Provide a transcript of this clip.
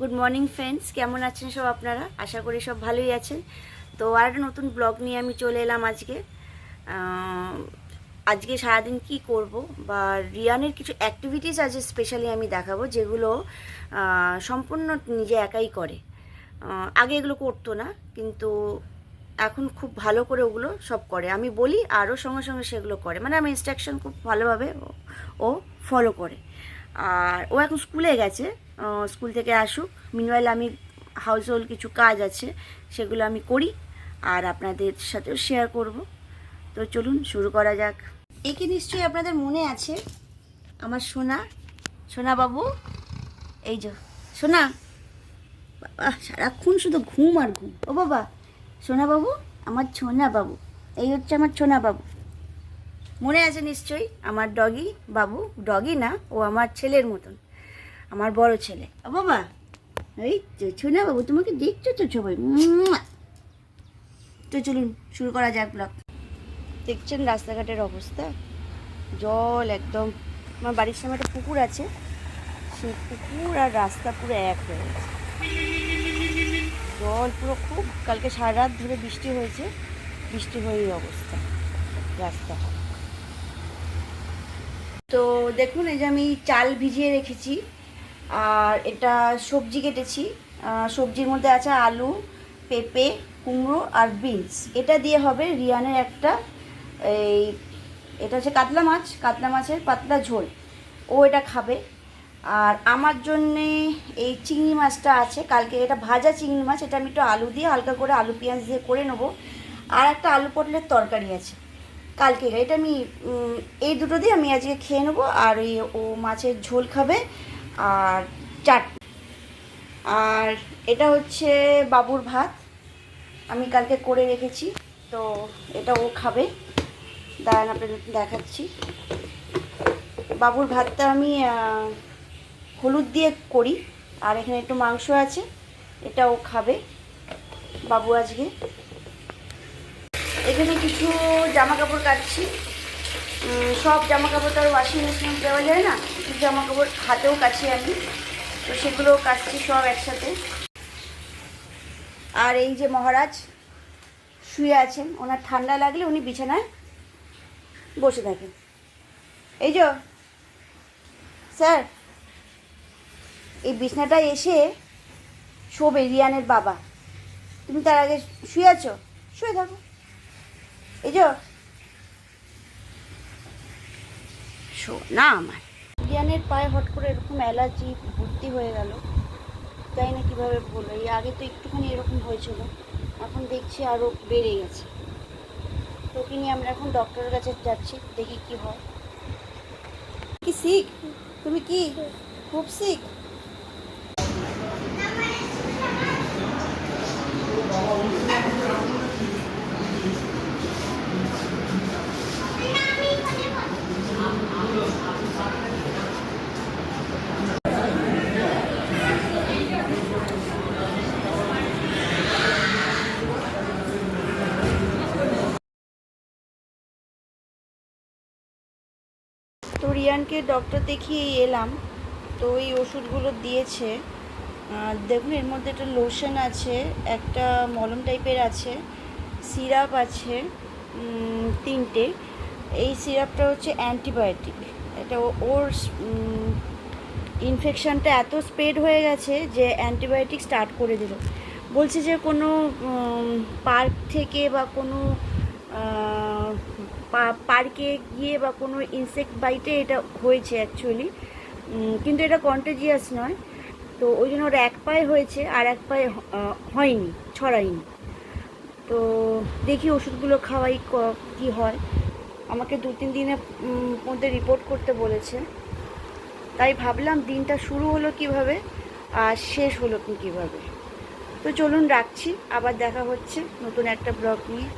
Good morning friends, কেমন আছেন সব আপনারা? আশা করি সব ভালোই আছেন। তো আর একটা নতুন ব্লগ নিয়ে আমি চলে এলাম আজকে। আজকে সারাদিন কি করব বা রিয়ানের কিছু অ্যাক্টিভিটিস আছে স্পেশালি আমি দেখাবো, যেগুলো সম্পূর্ণ নিজে একাই করে। আগে এগুলো করতো না, কিন্তু এখন খুব ভালো করে ওগুলো সব করে। আমি বলি আরও সঙ্গে সঙ্গে সেগুলো করে, মানে আমি ইনস্ট্রাকশন খুব ভালোভাবে ও ফলো করে। আর ও এখন স্কুলে গেছে, স্কুল থেকে আসুক। মিনওয়াইল আমি হাউস হোল্ড কিছু কাজ আছে, সেগুলো আমি করি আর আপনাদের সাথেও শেয়ার করব। তো চলুন শুরু করা যাক। একে নিশ্চয়ই আপনাদের মনে আছে, আমার সোনা, সোনা বাবু। এই যে সোনা বাবা, সারাক্ষণ শুধু ঘুম আর ঘুম। ও বাবা, সোনা বাবু, আমার সোনা বাবু, এই হচ্ছে আমার সোনা বাবু। মনে আছে নিশ্চয়ই, আমার ডগি বাবু। ডগি না, ও আমার ছেলের মতন, আমার বড় ছেলে। ও বাবা, এই সোনা বাবু, তোমাকে দেখছো তো সবাই। তো চলুন শুরু করা যাক ব্লগ। দেখছেন রাস্তাঘাটের অবস্থা, জল একদম। আমার বাড়ির সামনে একটা পুকুর আছে, সেই পুকুর আর রাস্তা পুরো এক হয়ে গেছে। জল পুরো খুব, কালকে সারা রাত ধরে বৃষ্টি হয়েছে, বৃষ্টি হয়েই অবস্থা রাস্তা। তো দেখুন, এই যে আমি চাল ভিজিয়ে রেখেছি আর এটা সবজি কেটেছি। সবজির মধ্যে আছে আলু, পেঁপে, কুমড়ো আর বিনস। এটা দিয়ে হবে রিয়ানের একটা, এই এটা হচ্ছে কাতলা মাছ, কাতলা মাছের পাতলা ঝোল। ও এটা খাবে। আর আমার জন্যে এই চিংড়ি মাছটা আছে, কালকে এটা ভাজা চিংড়ি মাছ, এটা আমি একটু আলু দিয়ে হালকা করে আলু পেঁয়াজ দিয়ে করে নেবো। আর একটা আলু পটলের তরকারি আছে কালকে, এটা আমি এই দুটো দিয়ে আমি আজকে খেয়ে নেবো। আর ওই ও মাছের ঝোল খাবে আর চাটনি। আর এটা হচ্ছে বাবুর ভাত, আমি কালকে করে রেখেছি, তো এটা ও খাবে। দাঁড়ান আপনাদের দেখাচ্ছি। বাবুর ভাতটা আমি হলুদ দিয়ে করি, আর এখানে একটু মাংস আছে, এটা ও খাবে বাবু আজকে। এখানে কিছু জামা কাপড় কাটছি। সব জামা কাপড় তো আর ওয়াশিং মেশিনে দেওয়া যায় না, কিছু জামা কাপড় হাতেও কাছি আমি, তো সেগুলো কাটছি সব একসাথে। আর এই যে মহারাজ শুয়ে আছেন, ওনার ঠান্ডা লাগলে উনি বিছানায় বসে থাকেন। এই যে স্যার, এই বিছানাটায় এসে শোবে রিয়ানের বাবা, তুমি তার আগে শুয়ে আছো, শুয়ে থাকো। এই যে শো না আমার। রিয়ানের পায়ে হট করে এরকম অ্যালার্জি ভর্তি হয়ে গেল, জানি না কীভাবে বললো। এই আগে তো একটুখানি এরকম হয়েছিল, এখন দেখছি আরও বেড়ে গেছে। তো ওকে নিয়ে আমরা এখন ডক্টরের কাছে যাচ্ছি, দেখি কি হয়। কি সিক? তুমি কি খুব সিক? তো রিয়ানকে ডক্টর দেখিয়ে এলাম, তো এই ওষুধগুলো দিয়েছে। দেখুন, এর মধ্যে একটা লোশন আছে, একটা মলম টাইপের আছে, সিরাপ আছে 3টে। এই সিরাপটা হচ্ছে অ্যান্টিবায়োটিক। এটা ওর ইনফেকশানটা এত স্প্রেড হয়ে গেছে যে অ্যান্টিবায়োটিক স্টার্ট করে দিল। বলছে যে কোনো পার্ক থেকে বা কোনো পার্কে গিয়ে বা কোনো ইনসেক্ট বাইটে এটা হয়েছে অ্যাকচুয়ালি, কিন্তু এটা কন্টেজিয়াস নয়। তো ওই জন্য ওর এক পায়ে হয়েছে আর এক পায়ে হয়নি, ছড়ায়নি। তো দেখি ওষুধগুলো খাওয়াই কি হয়। আমাকে 2-3 দিনের মধ্যে রিপোর্ট করতে বলেছে। তাই ভাবলাম দিনটা শুরু হলো কিভাবে আর শেষ হলো কীভাবে। তো চলুন রাখছি, আবার দেখা হচ্ছে নতুন একটা ব্লগ নিয়ে।